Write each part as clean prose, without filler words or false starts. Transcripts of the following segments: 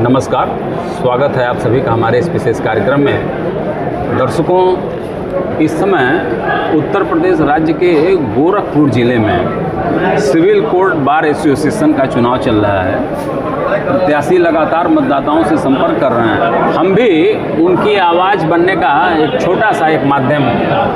नमस्कार, स्वागत है आप सभी का हमारे इस विशेष कार्यक्रम में। दर्शकों, इस समय उत्तर प्रदेश राज्य के गोरखपुर ज़िले में सिविल कोर्ट बार एसोसिएशन का चुनाव चल रहा है। प्रत्याशी लगातार मतदाताओं से संपर्क कर रहे हैं। हम भी उनकी आवाज़ बनने का एक छोटा सा एक माध्यम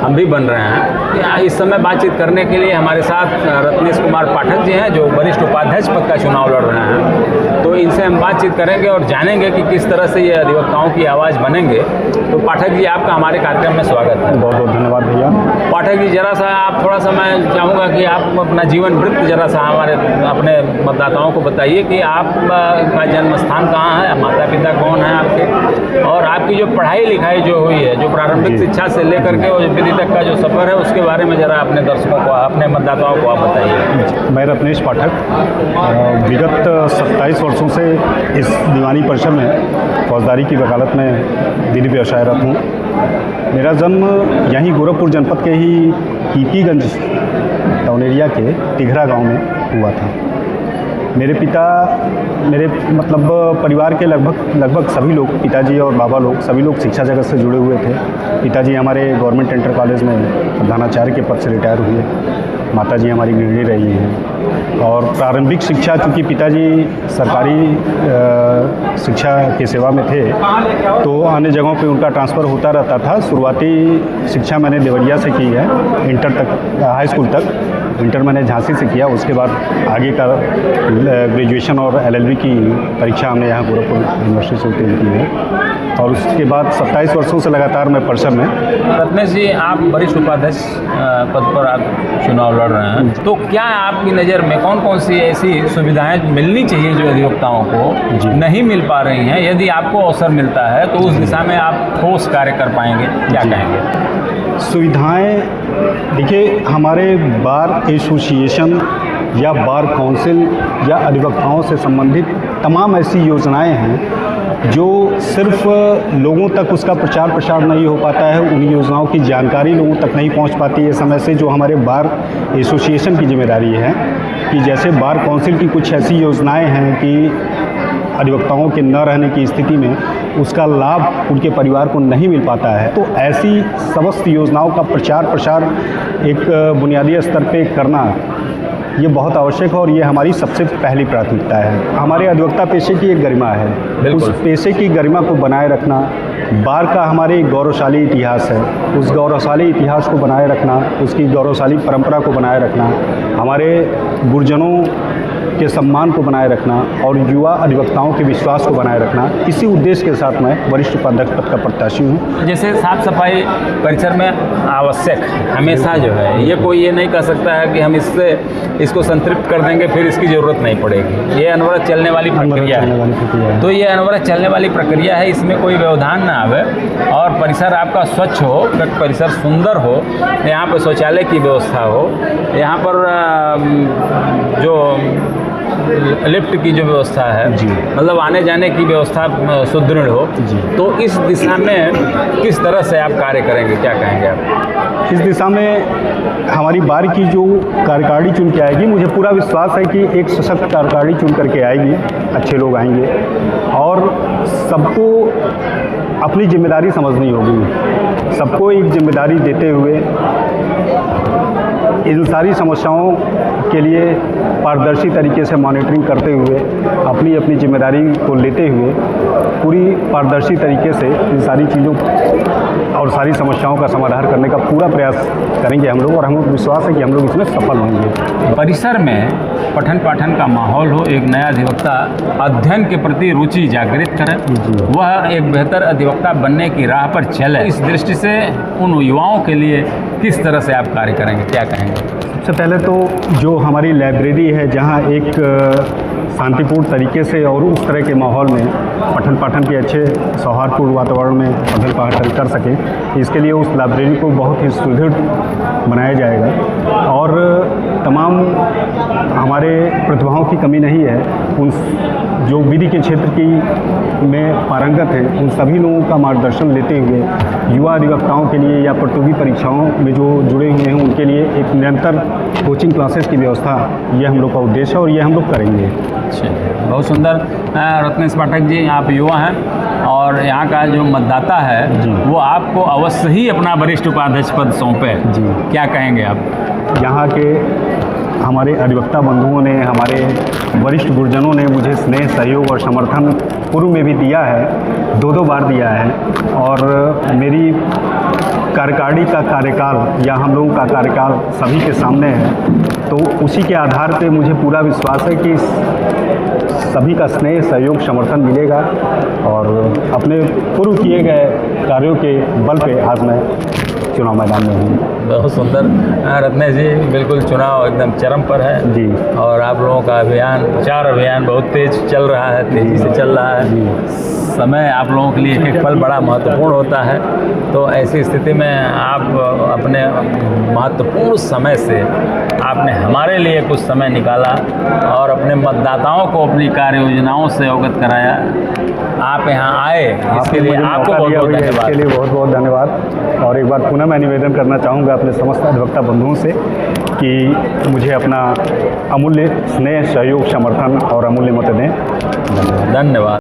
हम भी बन रहे हैं। इस समय बातचीत करने के लिए हमारे साथ रत्नेश कुमार पाठक जी हैं, जो वरिष्ठ उपाध्यक्ष पद का चुनाव लड़ रहे हैं। तो इनसे हम बातचीत करेंगे और जानेंगे कि किस तरह से ये अधिवक्ताओं की आवाज़ बनेंगे। तो पाठक जी, आपका हमारे कार्यक्रम में स्वागत है। बहुत बहुत धन्यवाद भैया। पाठक जी, जरा सा आप थोड़ा सा, मैं चाहूँगा कि आप अपना जीवन वृत्त जरा सा हमारे अपने मतदाताओं को बताइए कि आपका जन्म स्थान कहाँ है, माता पिता कौन है आपके, और आपकी जो पढ़ाई लिखाई जो हुई है, जो प्रारंभिक शिक्षा से लेकर के और विधि तक का जो सफ़र है, उसके बारे में ज़रा अपने दर्शकों को, अपने मतदाताओं को आप बताइए। मैं रत्नेश पाठक विगत 27 वर्षों से इस दीवानी परिषद में फौजदारी की वकालत में विधि व्यवसायरत हूँ। मेरा जन्म यहीं गोरखपुर जनपद के ही पीपीगंज टाउन एरिया के तिघरा गांव में हुआ था। मेरे पिता, मेरे परिवार के लगभग सभी लोग, पिताजी और बाबा लोग, सभी लोग शिक्षा जगत से जुड़े हुए थे। पिताजी हमारे गवर्नमेंट इंटर कॉलेज में प्रधानाचार्य के पद से रिटायर हुए। माताजी हमारी गृहिणी रही हैं। और प्रारंभिक शिक्षा, चूँकि पिताजी सरकारी शिक्षा की सेवा में थे, तो अन्य जगहों पे उनका ट्रांसफ़र होता रहता था। शुरुआती शिक्षा मैंने देवरिया से की है, इंटर तक, हाई स्कूल तक। इंटर मैंने झांसी से किया। उसके बाद आगे का ग्रेजुएशन और एलएलबी की परीक्षा हमने यहाँ गोरखपुर यूनिवर्सिटी से उत्तीर्ण की है। और उसके बाद 27 वर्षों से लगातार मैं परिषद में। रत्नेश जी, आप वरिष्ठ उपाध्यक्ष पद पर आप चुनाव लड़ रहे हैं, तो क्या आपकी नज़र में कौन कौन सी ऐसी सुविधाएं मिलनी चाहिए जो अधिवक्ताओं को नहीं मिल पा रही हैं? यदि आपको अवसर मिलता है तो उस दिशा में आप ठोस कार्य कर पाएंगे, क्या कहेंगे? सुविधाएं, देखिए, हमारे बार एसोसिएशन या बार काउंसिल या अधिवक्ताओं से संबंधित तमाम ऐसी योजनाएं हैं जो सिर्फ लोगों तक उसका प्रचार प्रसार नहीं हो पाता है, उन योजनाओं की जानकारी लोगों तक नहीं पहुंच पाती है समय से। जो हमारे बार एसोसिएशन की जिम्मेदारी है कि जैसे बार काउंसिल की कुछ ऐसी योजनाएं हैं कि अधिवक्ताओं के न रहने की स्थिति में उसका लाभ उनके परिवार को नहीं मिल पाता है, तो ऐसी समस्त योजनाओं का प्रचार प्रसार एक बुनियादी स्तर पे करना ये बहुत आवश्यक है और ये हमारी सबसे पहली प्राथमिकता है। हमारे अधिवक्ता पेशे की एक गरिमा है, उस पेशे की गरिमा को बनाए रखना, बार का हमारे गौरवशाली इतिहास है, उस गौरवशाली इतिहास को बनाए रखना, उसकी गौरवशाली परंपरा को बनाए रखना, हमारे गुरुजनों के सम्मान को बनाए रखना और युवा अधिवक्ताओं के विश्वास को बनाए रखना, इसी उद्देश्य के साथ मैं वरिष्ठ उपाध्यक्ष पद का प्रत्याशी हूँ। जैसे साफ सफाई परिसर में आवश्यक हमेशा जो है, ये कोई ये नहीं कह सकता है कि हम इसको संतृप्त कर देंगे फिर इसकी ज़रूरत नहीं पड़ेगी। ये अनवरत चलने वाली प्रक्रिया है। तो ये अनवरत चलने वाली प्रक्रिया है, इसमें कोई व्यवधान ना आवे और परिसर आपका स्वच्छ हो, परिसर सुंदर हो, यहाँ पर शौचालय की व्यवस्था हो, यहाँ पर जो लिफ्ट की जो व्यवस्था है, मतलब आने जाने की व्यवस्था सुदृढ़ हो। तो इस दिशा में किस तरह से आप कार्य करेंगे, क्या कहेंगे आप? इस दिशा में हमारी बार की जो कार्यकारिणी चुन के आएगी, मुझे पूरा विश्वास है कि एक सशक्त कार्यकारिणी चुन करके आएगी, अच्छे लोग आएंगे और सबको अपनी जिम्मेदारी समझनी होगी। सबको एक जिम्मेदारी देते हुए इन सारी समस्याओं के लिए पारदर्शी तरीके से मॉनिटरिंग करते हुए, अपनी अपनी जिम्मेदारी को लेते हुए पूरी पारदर्शी तरीके से इन सारी चीज़ों और सारी समस्याओं का समाधान करने का पूरा प्रयास करेंगे हम लोग, और हम लोग विश्वास है कि हम लोग इसमें सफल होंगे। परिसर में पठन पाठन का माहौल हो, एक नया अधिवक्ता अध्ययन के प्रति रुचि जागृत करे, वह एक बेहतर अधिवक्ता बनने की राह पर चले, इस दृष्टि से उन युवाओं के लिए किस तरह से आप कार्य करेंगे, क्या कहेंगे? सबसे पहले तो जो हमारी लाइब्रेरी है, जहाँ एक शांतिपूर्ण तरीके से और उस तरह के माहौल में पठन पाठन के अच्छे सौहार्दपूर्ण वातावरण में पठन पाठन कर सकें, इसके लिए उस लाइब्रेरी को बहुत ही सुदृढ़ बनाया जाएगा। और तमाम हमारे प्रतिभाओं की कमी नहीं है, उन जो विधि के क्षेत्र की में पारंगत हैं, उन सभी लोगों का मार्गदर्शन लेते हुए युवा अधिवक्ताओं के लिए या प्रतियोगी परीक्षाओं में जो जुड़े हुए हैं उनके लिए एक निरंतर कोचिंग क्लासेस की व्यवस्था, ये हम लोग का उद्देश्य है और ये हम लोग करेंगे। अच्छा, बहुत सुंदर। रत्नेश पाठक जी, आप युवा हैं और यहाँ का जो मतदाता है जी। वो आपको अवश्य ही अपना वरिष्ठ उपाध्यक्ष पद सौंपे। जी। क्या कहेंगे आप? यहाँ के हमारे अधिवक्ता बंधुओं ने, हमारे वरिष्ठ गुरुजनों ने मुझे स्नेह, सहयोग और समर्थन पूर्व में भी दिया है, 2-2 बार दिया है। और मेरी कार्यकारिणी का कार्यकाल या हम लोगों का कार्यकाल सभी के सामने है, तो उसी के आधार पे मुझे पूरा विश्वास है कि सभी का स्नेह, सहयोग, समर्थन मिलेगा और अपने पूर्व किए गए कार्यों के बल पे आज मैं चुनाव मैदान में हूँ। बहुत सुंदर। रत्नेश जी, बिल्कुल चुनाव एकदम चरम पर है जी। और आप लोगों का अभियान, प्रचार अभियान बहुत तेज चल रहा है, तेज़ी से चल रहा है। जी। समय आप लोगों के लिए एक एक पल बड़ा महत्वपूर्ण होता है, तो ऐसी स्थिति में आप अपने महत्वपूर्ण समय से आपने हमारे लिए कुछ समय निकाला और अपने मतदाताओं को अपनी कार्य योजनाओं से अवगत कराया। आप यहाँ आए, इसके लिए आपको बहुत बहुत धन्यवाद। इसके लिए बहुत बहुत धन्यवाद। और एक बार पुनः मैं निवेदन करना चाहूँगा अपने समस्त अधिवक्ता बंधुओं से कि मुझे अपना अमूल्य स्नेह, सहयोग, समर्थन और अमूल्य मत दें। धन्यवाद।